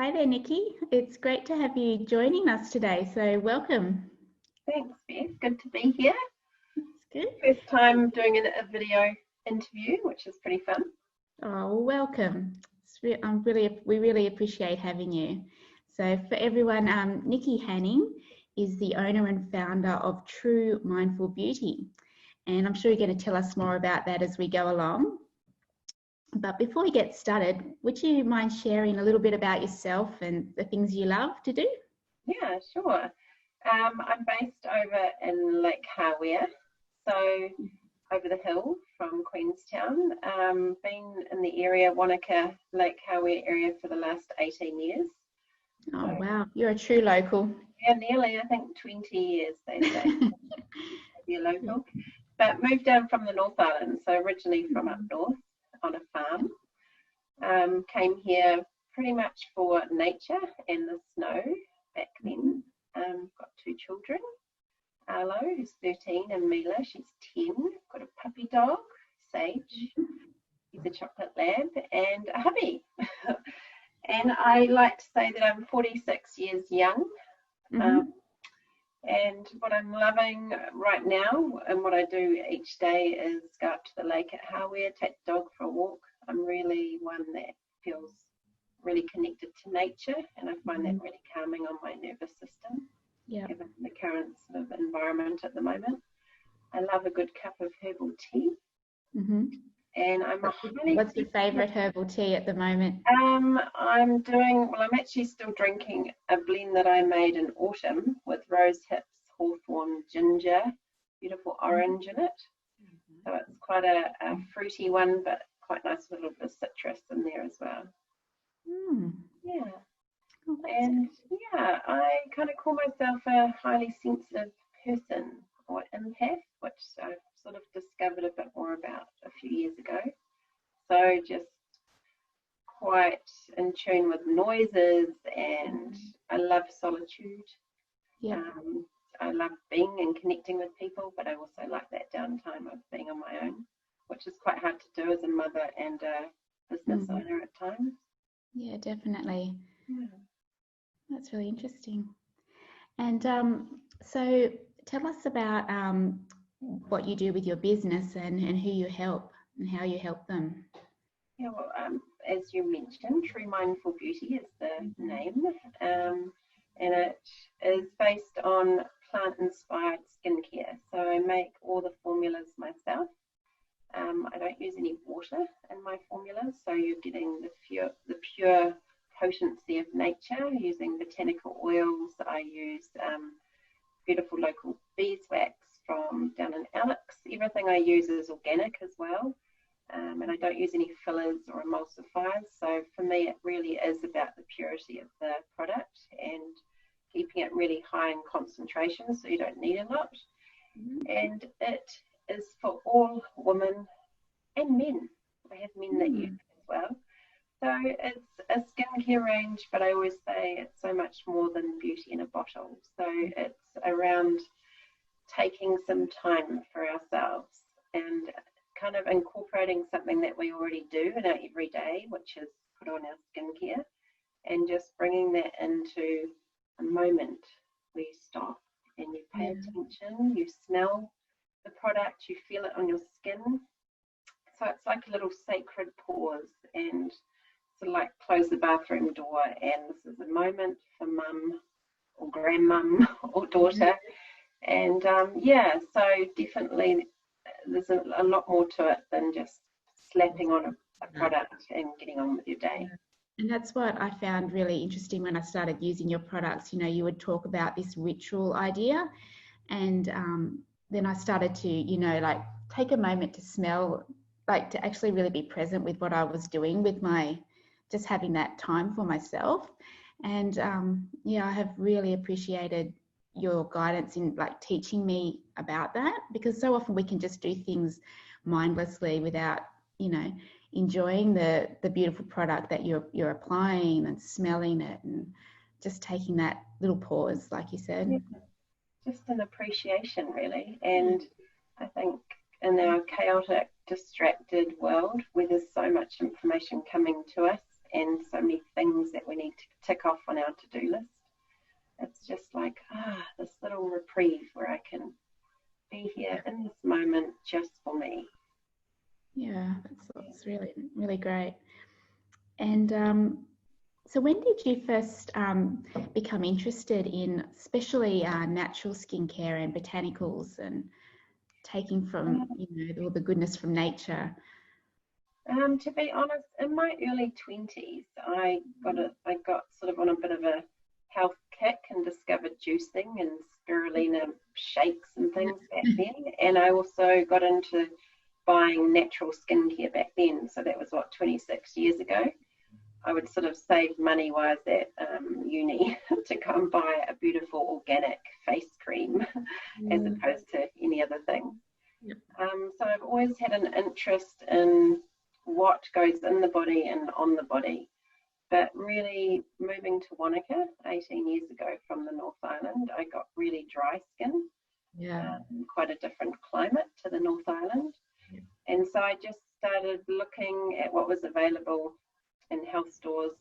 Hi there, Nikki. It's great to have you joining us today. So welcome. Thanks, Beth. Good to be here. It's good. First time doing a video interview, which is pretty fun. Oh, welcome. We really appreciate having you. So for everyone, Nicki Hanning is the owner and founder of True Mindful Beauty. And I'm sure you're going to tell us more about that as we go along. But before we get started, would you mind sharing a little bit about yourself and the things you love to do? Yeah, sure. I'm based over in Lake Hawea, so over the hill from Queenstown. Been in the area, Wanaka, Lake Hawea area for the last 18 years. Oh, wow. You're a true local. Yeah, nearly, I think 20 years, they say. You're local. But moved down from the North Island, so originally from up north on a farm. Came here pretty much for nature and the snow back then. Got two children, Arlo, who's 13, and Mila, she's 10. Got a puppy dog, Sage, he's a chocolate lab, and a hubby. And I like to say that I'm 46 years young. And what I'm loving right now and what I do each day is go up to the lake at Hawea, take the dog for a walk. I'm really one that feels really connected to nature, and I find that really calming on my nervous system, given the current sort of environment at the moment. I love a good cup of herbal tea. And What's your favourite herbal tea at the moment? I'm actually still drinking a blend that I made in autumn with rose hips, hawthorn, ginger, beautiful orange in it. So it's quite a fruity one, but quite nice with a little bit of citrus in there as well. Yeah. Oh, and yeah, I kind of call myself a highly sensitive person, or empath, which I've sort of discovered a bit more about a few years ago. So just quite in tune with noises, and I love solitude. I love being and connecting with people, but I also like that downtime of being on my own, which is quite hard to do as a mother and a business owner at times. Yeah, definitely. That's really interesting. And so tell us about what you do with your business and who you help and how you help them. Yeah, well, as you mentioned, True Mindful Beauty is the name, and it is based on plant-inspired skincare. So I make all the formulas myself. I don't use any water in my formulas, so you're getting the pure potency of nature using botanical oils. I use beautiful local beeswax from down in Alex. Everything I use is organic as well. And I don't use any fillers or emulsifiers. So for me, it really is about the purity of the product and keeping it really high in concentration, so you don't need a lot. And it is for all women and men. I have men that use it as well. So it's a skincare range, but I always say it's so much more than beauty in a bottle. So it's around taking some time for ourselves and kind of incorporating something that we already do in our everyday, which is put on our skincare, and just bringing that into a moment where you stop and you pay attention, you smell the product, you feel it on your skin. So it's like a little sacred pause, and sort of like close the bathroom door, and this is a moment for mum or grandmum or daughter. And so definitely there's a lot more to it than just slapping on a product and getting on with your day. And that's what I found really interesting when I started using your products. You know, you would talk about this ritual idea, and then I started to, like take a moment to smell, like to actually really be present with what I was doing with just having that time for myself. And I have really appreciated your guidance in like teaching me about that, because so often we can just do things mindlessly without, enjoying the beautiful product that you're applying and smelling it and just taking that little pause, like you said. Just an appreciation, really. And I think in our chaotic, distracted world where there's so much information coming to us, and so many things that we need to tick off on our to-do list. It's just like, this little reprieve where I can be here in this moment just for me. Yeah, that's really, really great. And so when did you first become interested in especially natural skincare and botanicals and taking from, all the goodness from nature? To be honest, in my early 20s, I got sort of on a bit of a health kick and discovered juicing and spirulina shakes and things back then. And I also got into buying natural skincare back then. So that was 26 years ago. I would sort of save money while I was at uni to go and buy a beautiful organic face cream as opposed to any other thing. So I've always had an interest in what goes in the body and on the body. But really moving to Wanaka 18 years ago from the North Island, I got really dry skin, quite a different climate to the North Island. And so I just started looking at what was available in health stores,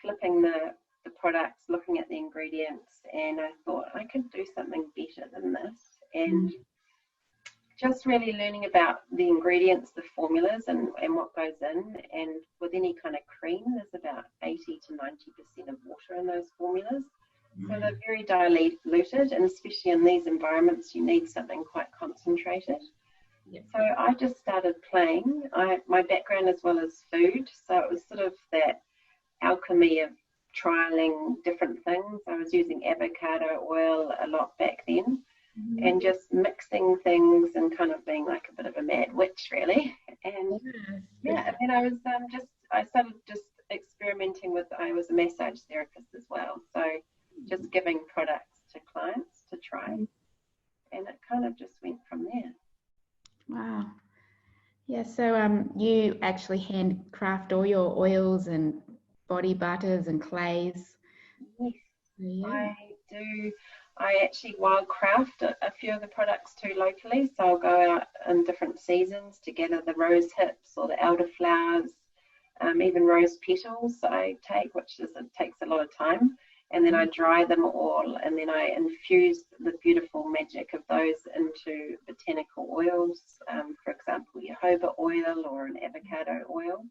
flipping the products, looking at the ingredients, and I thought I could do something better than this. And just really learning about the ingredients, the formulas, and what goes in. And with any kind of cream, there's about 80 to 90% of water in those formulas. So they're very diluted, and especially in these environments, you need something quite concentrated. So I just started playing. My background as well as food, so it was sort of that alchemy of trialing different things. I was using avocado oil a lot back then, and just mixing things and kind of being like a bit of a mad witch, really. And and then I was I started just experimenting with. I was a massage therapist as well, so just giving products to clients to try, and it kind of just went from there. Wow. Yeah, so you actually handcraft all your oils and body butters and clays. Yes, I do. I actually wildcraft a few of the products too locally, so I'll go out in different seasons to gather the rose hips or the elderflowers, even rose petals I take, it takes a lot of time, and then I dry them all, and then I infuse the beautiful magic of those into botanical oils, for example, jojoba oil or an avocado oil,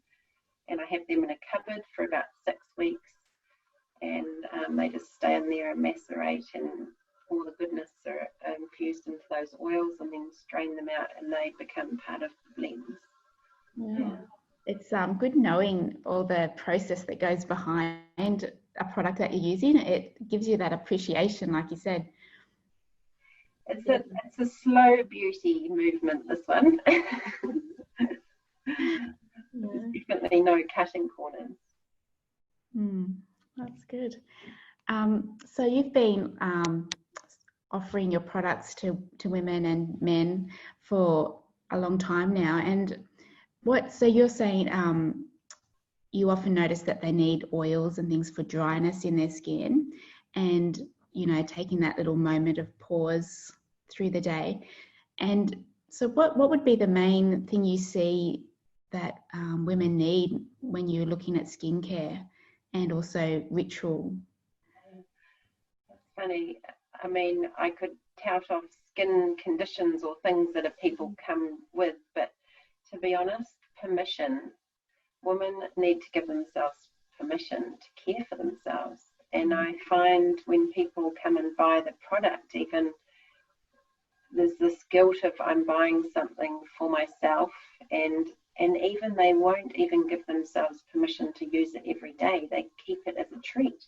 and I have them in a cupboard for about 6 weeks, and they just stay in there and macerate, and all the goodness are infused into those oils, and then strain them out, and they become part of the blends. Yeah. It's good knowing all the process that goes behind a product that you're using. It gives you that appreciation, like you said. It's a slow beauty movement, this one. There's definitely no cutting corners. That's good. So you've been offering your products to women and men for a long time now, and so you're saying you often notice that they need oils and things for dryness in their skin, and taking that little moment of pause through the day. And so what would be the main thing you see that women need when you're looking at skincare and also ritual? It's funny. I mean, I could tout off skin conditions or things that people come with, but to be honest, permission. Women need to give themselves permission to care for themselves. And I find when people come and buy the product, even there's this guilt of I'm buying something for myself, and even they won't even give themselves permission to use it every day. They keep it as a treat.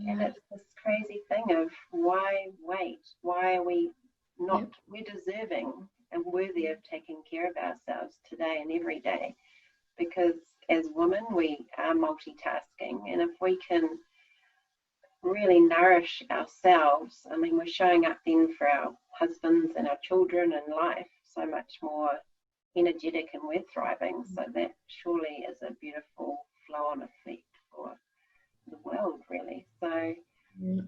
And it's this crazy thing of why wait? Why are we not? We're deserving and worthy of taking care of ourselves today and every day, because as women we are multitasking, and if we can really nourish ourselves, I mean, we're showing up then for our husbands and our children and life so much more energetic, and we're thriving. So that surely is a beautiful flow-on effect for the world, really. So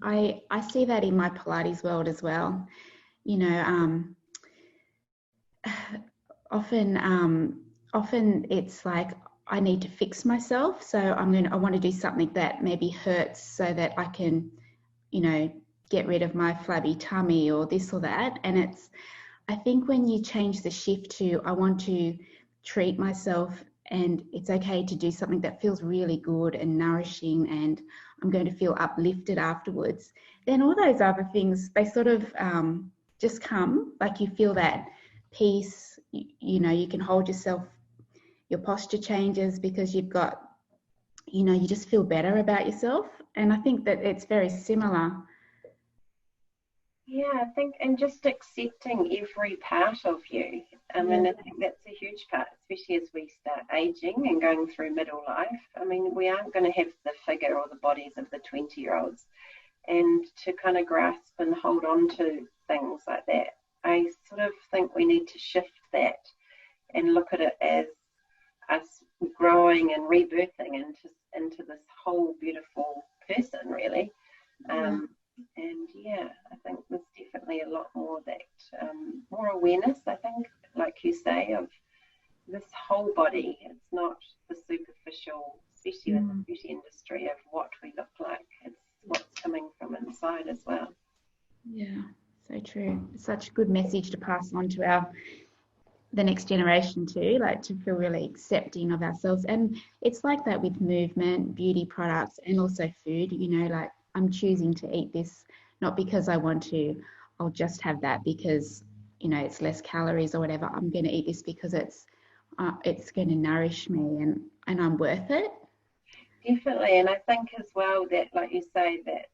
I see that in my Pilates world as well. Often it's like I need to fix myself. So I want to do something that maybe hurts so that I can, you know, get rid of my flabby tummy or this or that. And I think when you change the shift to, I want to treat myself and it's okay to do something that feels really good and nourishing and I'm going to feel uplifted afterwards, then all those other things, they sort of just come, like you feel that peace, you know, you can hold yourself, your posture changes because you've got, you know, you just feel better about yourself. And I think that it's very similar. Yeah, I think, and just accepting every part of you. I mean, I think that's a huge part, especially as we start aging and going through middle life. I mean, we aren't going to have the figure or the bodies of the 20-year-olds. And to kind of grasp and hold on to things like that, I sort of think we need to shift that and look at it as us growing and rebirthing into this whole beautiful person, really. And yeah, I think there's definitely a lot more that, more awareness, I think, like you say, of this whole body. It's not the superficial, especially in the beauty industry, of what we look like. It's what's coming from inside as well. Yeah, so true. Such a good message to pass on to the next generation too, like to feel really accepting of ourselves. And it's like that with movement, beauty products, and also food. You know, like I'm choosing to eat this not because I want to, I'll just have that because, you know, it's less calories or whatever. I'm going to eat this because it's going to nourish me and I'm worth it. Definitely, and I think as well that, like you say, that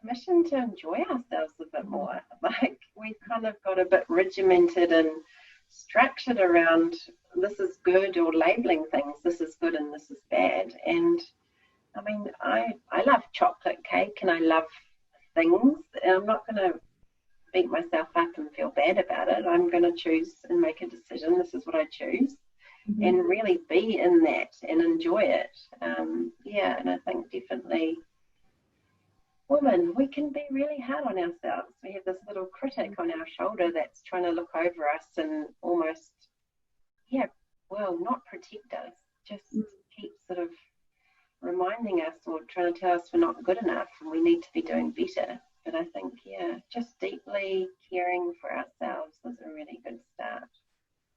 permission to enjoy ourselves a bit more. Like we've kind of got a bit regimented and structured around this is good, or labeling things, this is good and this is bad. And I mean, I love chocolate cake and I love things. And I'm not going to beat myself up and feel bad about it. I'm going to choose and make a decision. This is what I choose. And really be in that and enjoy it. Yeah, and I think definitely women, we can be really hard on ourselves. We have this little critic on our shoulder that's trying to look over us and almost, yeah, well, not protect us, just keep sort of reminding us or trying to tell us we're not good enough and we need to be doing better. But I think, yeah, just deeply caring for ourselves is a really good start.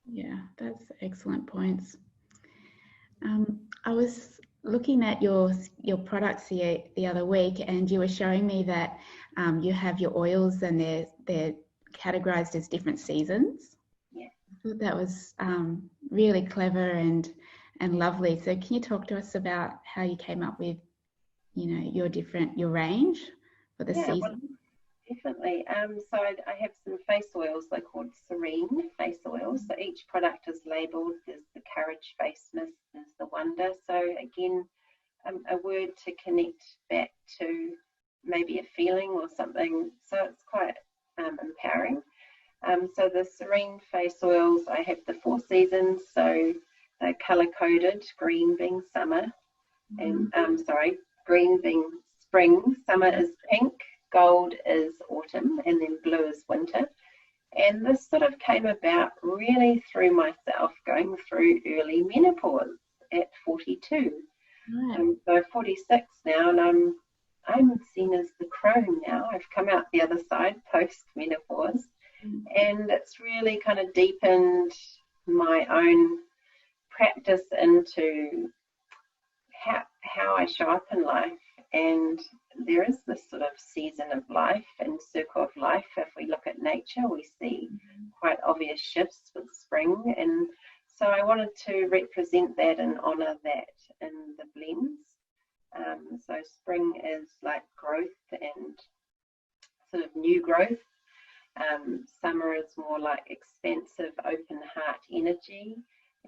Yeah, that's excellent points. I was looking at your products the other week, and you were showing me that you have your oils and they're categorized as different seasons. Yeah. I thought that was really clever and lovely. So can you talk to us about how you came up with, you know, your range for the season? Well, definitely. So I have some face oils. They're called Serene face oils. So each product is labelled. There's the Courage face mist. There's the Wonder. So again, a word to connect back to maybe a feeling or something. So it's quite empowering. So the Serene face oils, I have the 4 seasons. So they're colour coded. Green being summer, and green being spring. Summer is pink. Gold is autumn, and then blue is winter. And this sort of came about really through myself going through early menopause at 42. Right. So 46 now, and I'm seen as the crone now. I've come out the other side post menopause, and it's really kind of deepened my own practice into how I show up in life. And there is this sort of season of life and circle of life. If we look at nature, we see quite obvious shifts with spring. And so I wanted to represent that and honour that in the blends. So spring is like growth and sort of new growth. Summer is more like expansive, open heart energy.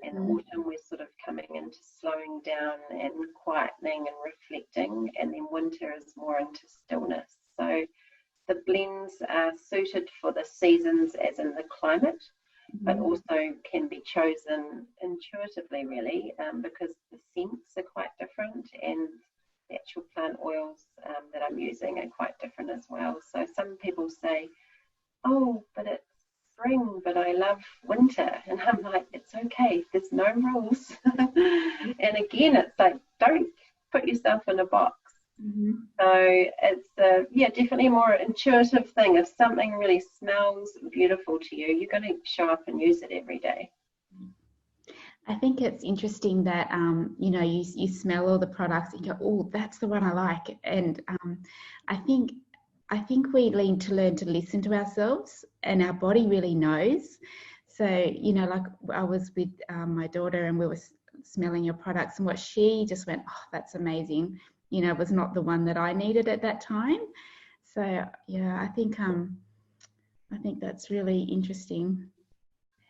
And autumn, we're sort of coming into slowing down and quietening and reflecting. And then winter is more into stillness. So the blends are suited for the seasons as in the climate, but also can be chosen intuitively, really, because the scents are quite different and the actual plant oils that I'm using are quite different as well. So some people say, oh, but it's spring, but I love winter. And I'm like, it's okay, there's no rules. And again, it's like, don't put yourself in a box. Mm-hmm. So it's definitely a more intuitive thing. If something really smells beautiful to you, you're going to show up and use it every day. I think it's interesting that you smell all the products and you go, oh, that's the one I like. And I think we need to learn to listen to ourselves, and our body really knows. So like I was with my daughter and we were smelling your products, and what she just went, oh, that's amazing. Was not the one that I needed at that time. So yeah, I think that's really interesting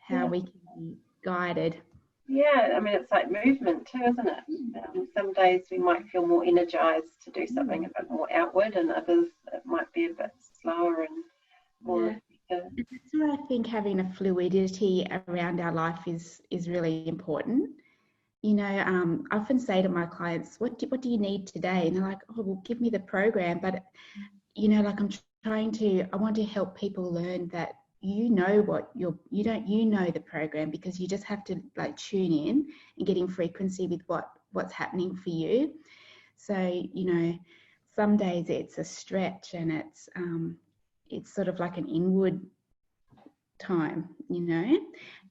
how we can be guided. Yeah, I mean, it's like movement too, isn't it? Some days we might feel more energized to do something a bit more outward, and others it might be a bit slower and more. Yeah. That's why I think having a fluidity around our life is really important. I often say to my clients, what do you need today? And they're like, oh, well, give me the program. But, like I want to help people learn that what you know the program, because you just have to like tune in and get in frequency with what's happening for you. So, some days it's a stretch and it's sort of like an inward time,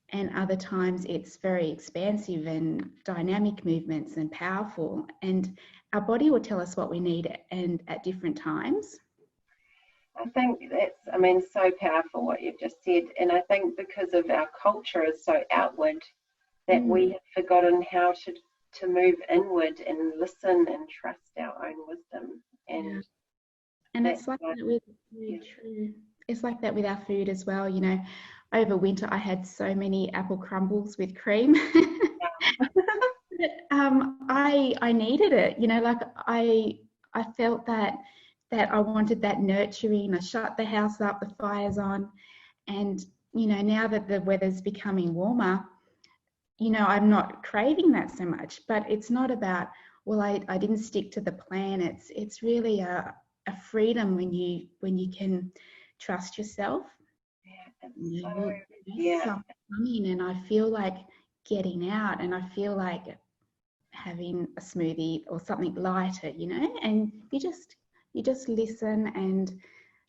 and other times it's very expansive and dynamic movements and powerful, and our body will tell us what we need and at different times. I think that's, so powerful what you've just said. And I think because of our culture is so outward that we have forgotten how to move inward and listen and trust our own wisdom. And it's like that with true. It's like that with our food as well. Over winter I had so many apple crumbles with cream. I needed it. Like I felt that I wanted that nurturing. I shut the house up, the fire's on, and now that the weather's becoming warmer, I'm not craving that so much. But it's not about, well, I didn't stick to the plan. It's really a freedom when you can trust yourself. Something, and I feel like getting out, and I feel like having a smoothie or something lighter, and you just listen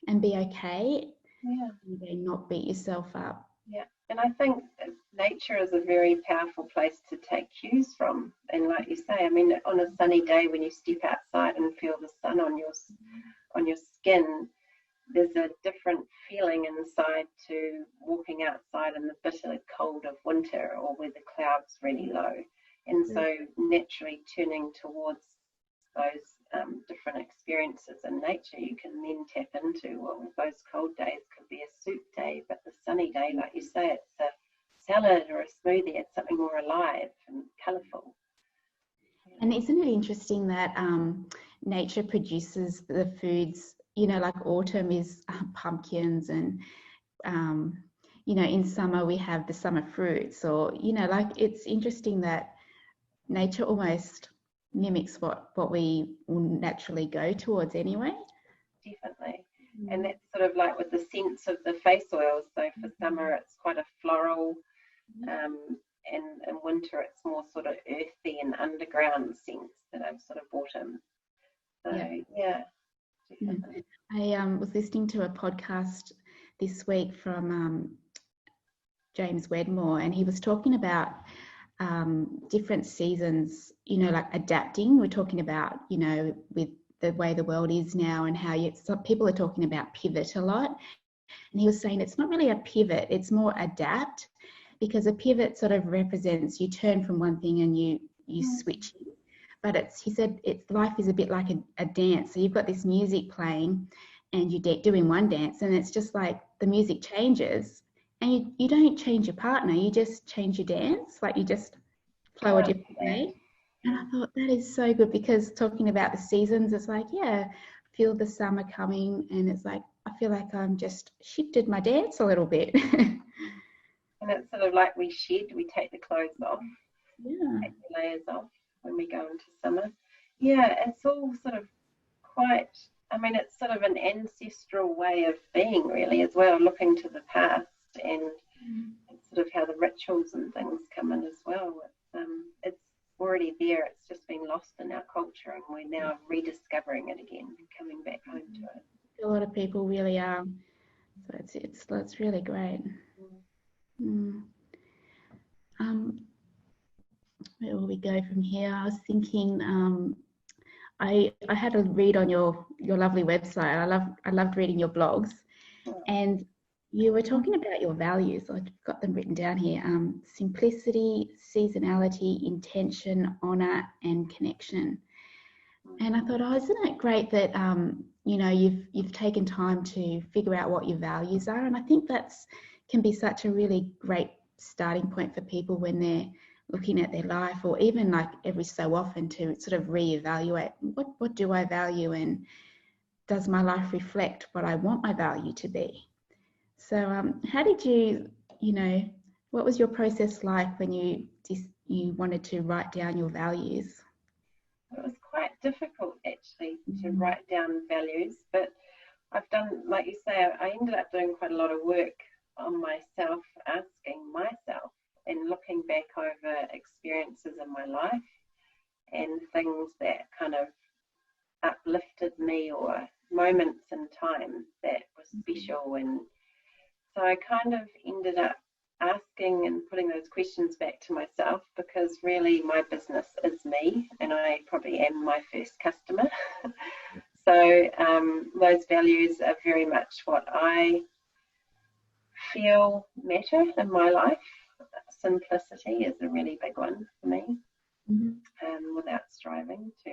and be okay. And not beat yourself up. Yeah, and I think nature is a very powerful place to take cues from. And like you say, on a sunny day when you step outside and feel the sun on your skin, there's a different feeling inside to walking outside in the bitter cold of winter or where the cloud's really low. And so naturally turning towards those different experiences in nature, you can then tap into, well, those cold days could be a soup day, but the sunny day, like you say, it's a salad or a smoothie. It's something more alive and colourful. And isn't it interesting that nature produces the foods, like autumn is pumpkins, and in summer we have the summer fruits, or like it's interesting that nature almost mimics what we will naturally go towards anyway. Definitely. And that's sort of like with the scents of the face oils. So for summer it's quite a floral, and in winter it's more sort of earthy and underground scents that I've sort of brought in. So definitely. I was listening to a podcast this week from James Wedmore, and he was talking about different seasons, like adapting. We're talking about, with the way the world is now, and how some people are talking about pivot a lot. And he was saying it's not really a pivot, it's more adapt, because a pivot sort of represents you turn from one thing and you switch. But he said life is a bit like a dance. So you've got this music playing and you're doing one dance, and it's just like the music changes, and you don't change your partner, you just change your dance, like you just flow a different way. And I thought that is so good, because talking about the seasons, it's like, feel the summer coming, and it's like I feel like I'm just shifted my dance a little bit. And it's sort of like we take the clothes off, take the layers off when we go into summer. It's all sort of quite, it's sort of an ancestral way of being really as well, looking to the past and sort of how the rituals and things come in as well. It's already there. It's just been lost in our culture, and we're now rediscovering it again and coming back home to it. A lot of people really are. So it's really great. Where will we go from here? I was thinking, I had a read on your lovely website. I loved reading your blogs, and you were talking about your values. I've got them written down here: simplicity, seasonality, intention, honor, and connection. And I thought, oh, isn't it great that you've taken time to figure out what your values are? And I think can be such a really great starting point for people when they're looking at their life, or even like every so often to sort of reevaluate what do I value, and does my life reflect what I want my value to be? So how did what was your process like when you wanted to write down your values? It was quite difficult actually to write down values, but I've done, like you say, I ended up doing quite a lot of work on myself, asking myself and looking back over experiences in my life and things that kind of uplifted me, or moments in time that were special. And so I kind of ended up asking and putting those questions back to myself, because really my business is me, and I probably am my first customer. So those values are very much what I feel matter in my life. Simplicity is a really big one for me, without striving to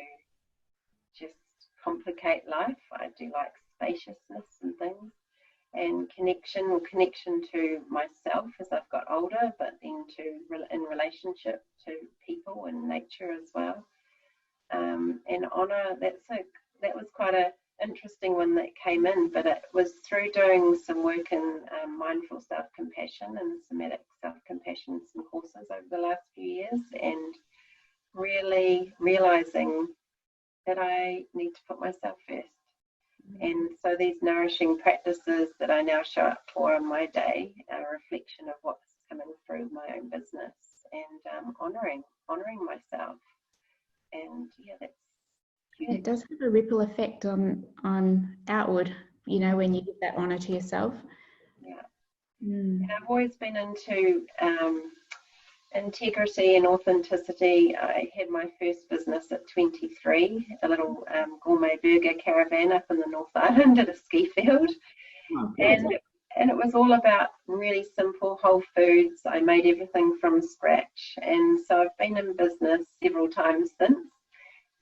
just complicate life. I do like spaciousness and things, and connection to myself as I've got older, but then in relationship to people and nature as well. And honor, that was quite a interesting one that came in, but it was through doing some work in mindful self-compassion and somatic self-compassion, some courses over the last few years, and really realizing that I need to put myself first. And so these nourishing practices that I now show up for in my day are a reflection of what's coming through my own business, and honoring myself. And that's huge. It does have a ripple effect on outward, when you give that honor to yourself. Yeah. And I've always been into integrity and authenticity. I had my first business at 23, a little gourmet burger caravan up in the North Island at a ski field. Oh, and it was all about really simple whole foods. I made everything from scratch, and so I've been in business several times since,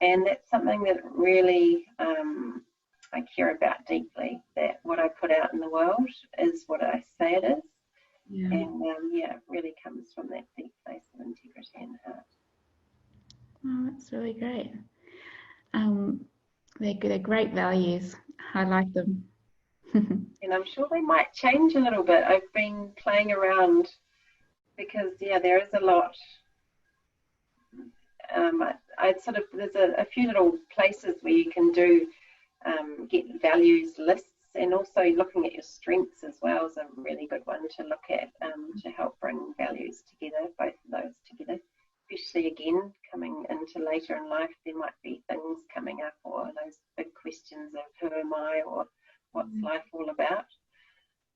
and that's something that really I care about deeply, that what I put out in the world is what I say it is. Yeah. And it really comes from that deep place of integrity and heart. Oh, that's really great. They're great values. I like them. And I'm sure they might change a little bit. I've been playing around because there is a lot. There's a few little places where you can do get values lists, and also looking at your strengths as well is a really good one to look at, to help bring values together, both of those together. Especially again, coming into later in life, there might be things coming up, or those big questions of who am I, or what's life all about.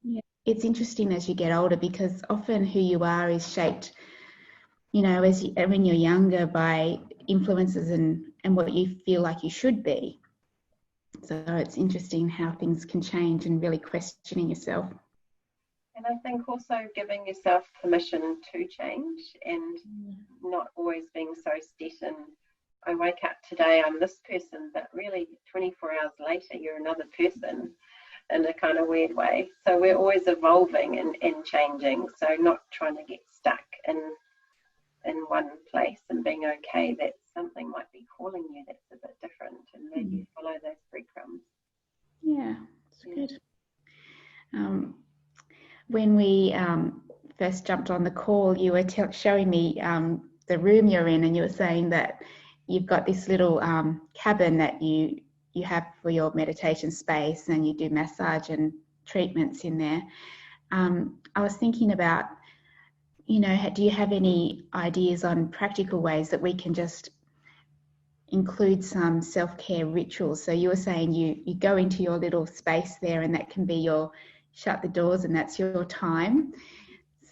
Yeah, it's interesting as you get older, because often who you are is shaped, when you're younger, by influences and what you feel like you should be. So it's interesting how things can change, and really questioning yourself. And I think also giving yourself permission to change, and not always being so set in, I wake up today, I'm this person, but really 24 hours later, you're another person in a kind of weird way. So we're always evolving and changing. So not trying to get stuck in one place, and being okay that something might be calling you that's a bit different, and maybe follow those breadcrumbs. Yeah, it's good. When we first jumped on the call, you were showing me the room you're in, and you were saying that you've got this little cabin that you have for your meditation space, and you do massage and treatments in there. I was thinking about, do you have any ideas on practical ways that we can just include some self-care rituals? So you were saying you go into your little space there, and that can be your shut the doors, and that's your time.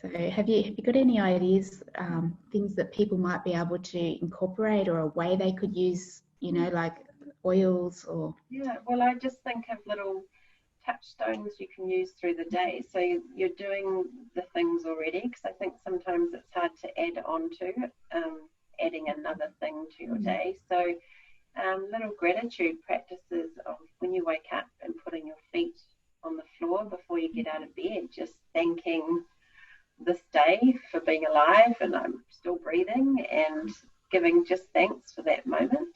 So have you got any ideas, things that people might be able to incorporate, or a way they could use, like oils or? Yeah, well, I just think of little touchstones you can use through the day. So you're doing the things already, because I think sometimes it's hard to add on to, adding another thing to your day. So little gratitude practices of when you wake up and putting your feet on the floor before you get out of bed, just thanking this day for being alive and I'm still breathing, and giving just thanks for that moment.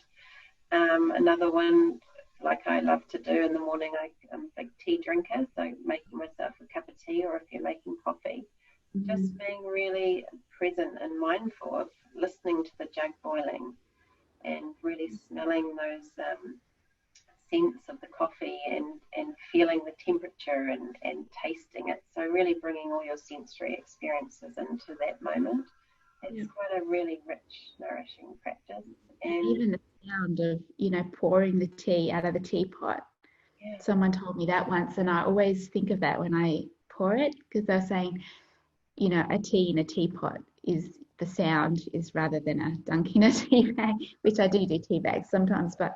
Another one, like I love to do in the morning, I'm a big tea drinker, so making myself a cup of tea, or if you're making coffee, just being really present and mindful of listening to the jug boiling and really smelling those scents of the coffee, and feeling the temperature and tasting it. So really bringing all your sensory experiences into that moment. It's quite a really rich, nourishing practice. And even the sound of, pouring the tea out of the teapot. yeah. Someone told me that once, and I always think of that when I pour it, because they're saying, a tea in a teapot is the sound is rather than a dunk in a tea bag, which I do tea bags sometimes, but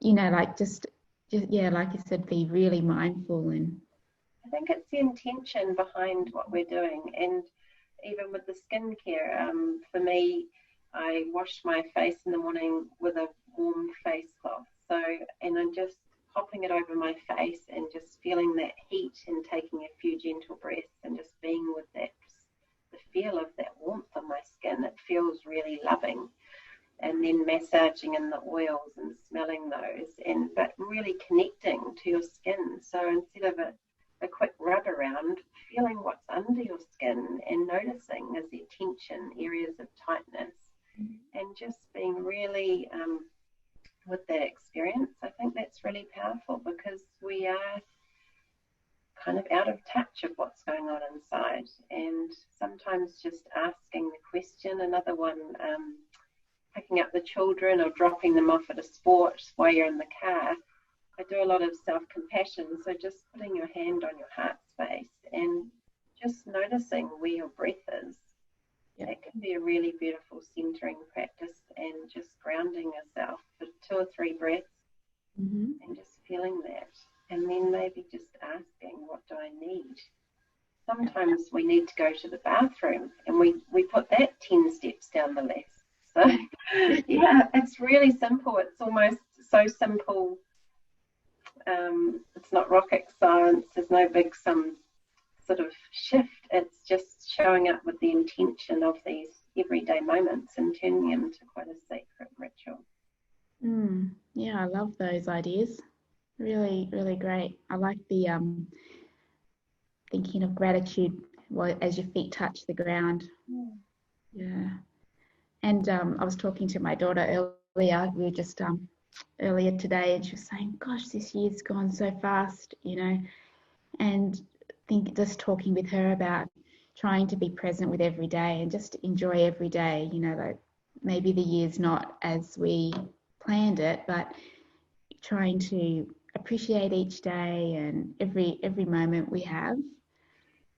like just yeah, like you said, be really mindful. And I think it's the intention behind what we're doing. And even with the skincare, for me, I wash my face in the morning with a warm face cloth. So, and I'm just popping it over my face and just feeling that heat and taking a few gentle breaths and just being with that, the feel of that warmth on my skin. It feels really loving. And then massaging in the oils and smelling those, but really connecting to your skin. So instead of a quick rub around, feeling what's under your skin and noticing is there tension, areas of tightness, and just being really with that experience. I think that's really powerful, because we are kind of out of touch of what's going on inside, and sometimes just asking the question. Another one, picking up the children or dropping them off at a sport while you're in the car. I do a lot of self-compassion, so just putting your hand on your heart space and just noticing where your breath is. It can be a really beautiful centering practice, and just grounding yourself for 2 or 3 breaths, and just feeling that. And then maybe just asking, what do I need? Sometimes we need to go to the bathroom, and we put that 10 steps down the list. So yeah, it's really simple. It's almost so simple. It's not rocket science. There's no big some sort of shift. It's just showing up with the intention of these everyday moments and turning them into quite a sacred ritual. Yeah, I love those ideas. Really, really great. I like the thinking of gratitude as your feet touch the ground. Yeah. And I was talking to my daughter earlier. We were just earlier today, and she was saying, "Gosh, this year's gone so fast," And just talking with her about trying to be present with every day and just enjoy every day. Like maybe the year's not as we planned it, but trying to appreciate each day and every moment we have.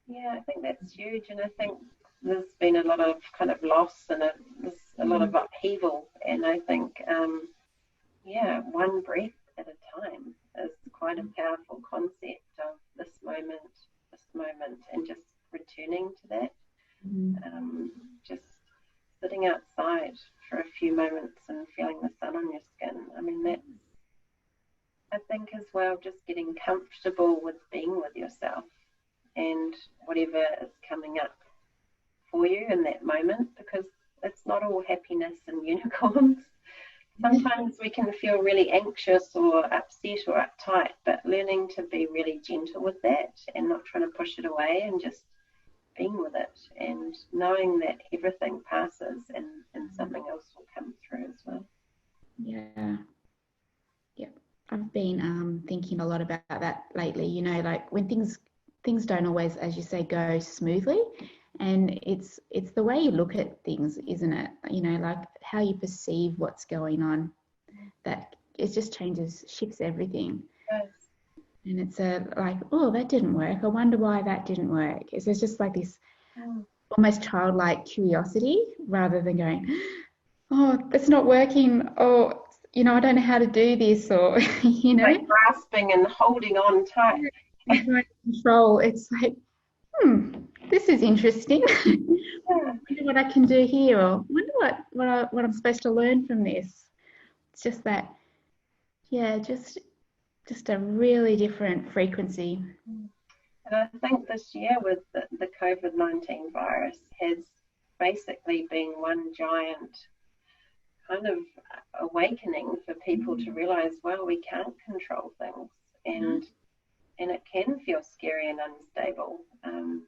Yeah, I think that's huge, and I think there's been a lot of kind of loss, and there's a lot of upheaval, and I think one breath at a time is quite a powerful concept of this moment, and just returning to that. Just sitting outside for a few moments and feeling the sun on your skin. I mean, that's, I think as well, just getting comfortable with being with yourself and whatever is coming up for you in that moment, because it's not all happiness and unicorns. Sometimes we can feel really anxious or upset or uptight, but learning to be really gentle with that and not trying to push it away, and just being with it and knowing that everything passes, and something else will come through as well. Yeah. I've been thinking a lot about that lately, like when things things don't always, as you say, go smoothly. And it's the way you look at things, isn't it? You know, like how you perceive what's going on, that it just shifts everything. Yes. And it's like, oh, that didn't work. I wonder why that didn't work. It's just like this almost childlike curiosity rather than going, oh, it's not working. Oh, you know, I don't know how to do this, or, you know. Like grasping and holding on tight. And trying to control. It's like, this is interesting. Yeah. Wonder what I can do here, or wonder what I'm supposed to learn from this. It's just that, yeah, just a really different frequency. And I think this year with the COVID-19 virus has basically been one giant kind of awakening for people to realize, well, we can't control things, and it can feel scary and unstable,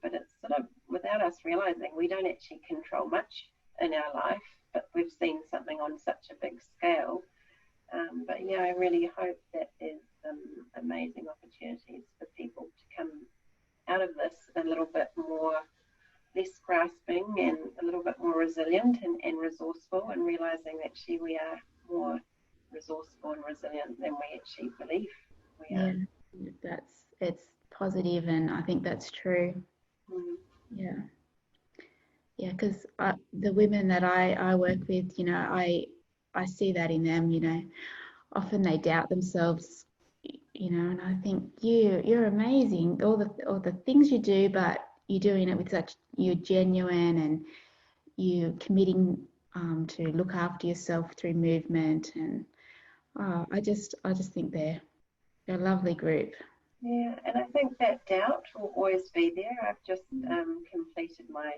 but it's sort of without us realizing we don't actually control much in our life, but we've seen something on such a big scale. But yeah, I really hope that there's some amazing opportunities for people to come out of this a little bit more, less grasping and a little bit more resilient and resourceful, and realizing that actually we are more resourceful and resilient than we actually believe we are. Yeah, it's positive, and I think that's true. Yeah, because the women that I work with, you know, I see that in them. You know, often they doubt themselves, you know, and I think you're amazing, all the things you do, but you're doing it with you're genuine, and you're committing to look after yourself through movement, and I just think they're a lovely group. Yeah, and I think that doubt will always be there. I've just completed my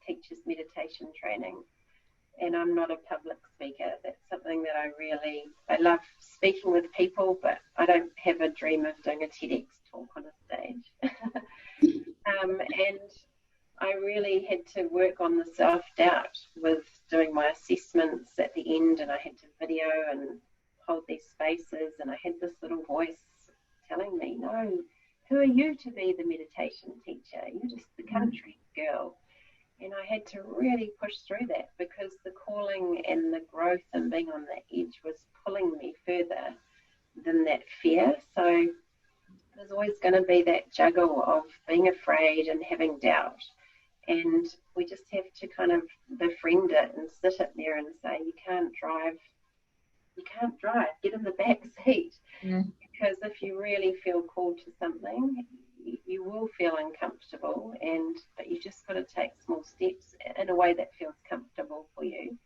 teacher's meditation training, and I'm not a public speaker. That's something that I love speaking with people, but I don't have a dream of doing a TEDx talk on a stage. And I really had to work on the self-doubt with doing my assessments at the end, and I had to video and hold these spaces, and I had this little voice telling me, no, who are you to be the meditation teacher? You're just the country girl. And I had to really push through that, because the calling and the growth and being on the edge was pulling me further than that fear. So there's always going to be that juggle of being afraid and having doubt. And we just have to kind of befriend it and sit it there and say, you can't drive, get in the back seat. Because if you really feel called to something, you will feel uncomfortable, but you just got to take small steps in a way that feels comfortable for you.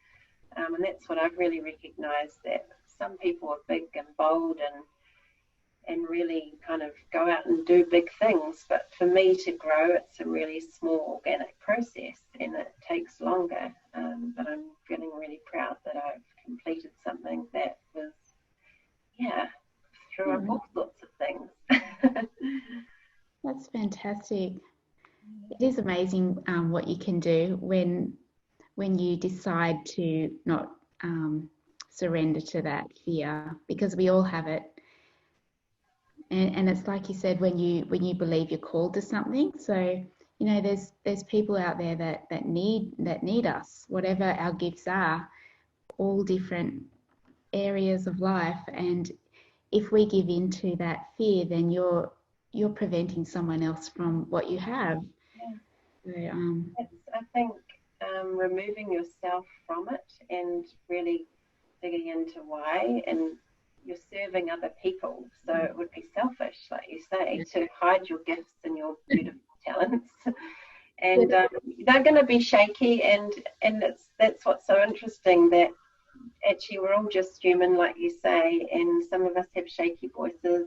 And that's what I've really recognized, that some people are big and bold and really kind of go out and do big things, but for me to grow, it's a really small organic process, and it takes longer. But I'm feeling really proud that I've completed something that was, threw up all sorts of things. That's fantastic. It is amazing what you can do when you decide to not surrender to that fear, because we all have it. And it's like you said, when you believe you're called to something. So, you know, there's people out there that need us, whatever our gifts are, all different areas of life. And if we give in to that fear, then you're preventing someone else from what you have. So, I think removing yourself from it and really digging into why, and you're serving other people, so it would be selfish, like you say, to hide your gifts and your beautiful talents. And they're going to be shaky, and that's what's so interesting, that actually we're all just human, like you say, and some of us have shaky voices,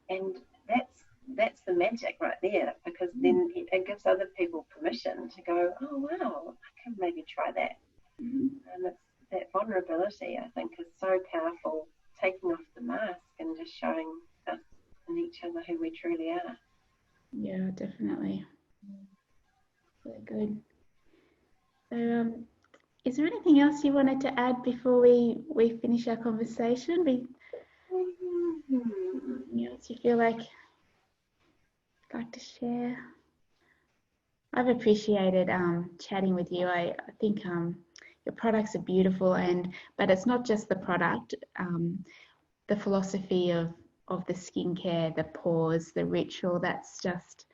and that's the magic right there, because then it gives other people permission to go, oh wow, I can maybe try that. And it's that vulnerability, I think, is so powerful, taking off the mask and just showing us and each other who we truly are. Yeah, definitely. Very good. So, is there anything else you wanted to add before we finish our conversation? Anything else you feel like like to share? I've appreciated chatting with you. I think your products are beautiful, but it's not just the product. The philosophy of the skincare, the pause, the ritual. That's just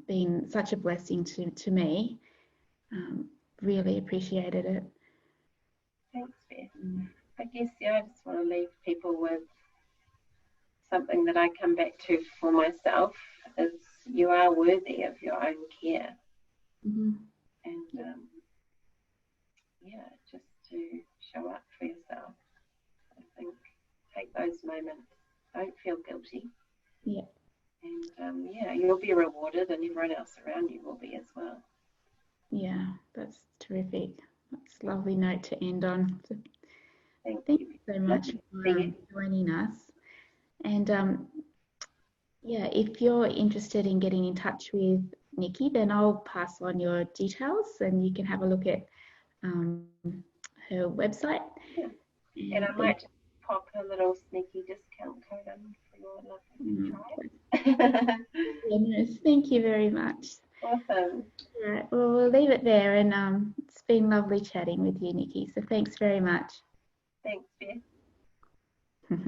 been such a blessing to me. Really appreciated it. Thanks, Beth. I guess, I just want to leave people with something that I come back to for myself is you are worthy of your own care. Mm-hmm. And just to show up for yourself. I think take those moments. Don't feel guilty. Yeah. And you'll be rewarded, and everyone else around you will be as well. Yeah, that's terrific. That's a lovely note to end on. So Thank you you so much for joining us. And if you're interested in getting in touch with Nicki, then I'll pass on your details and you can have a look at her website. Yeah. And I might pop a little sneaky discount code in for your lovely tribe. Yes, thank you very much. Awesome. All right, well, we'll leave it there, and it's been lovely chatting with you, Nicki. So thanks very much. Thanks, Beth.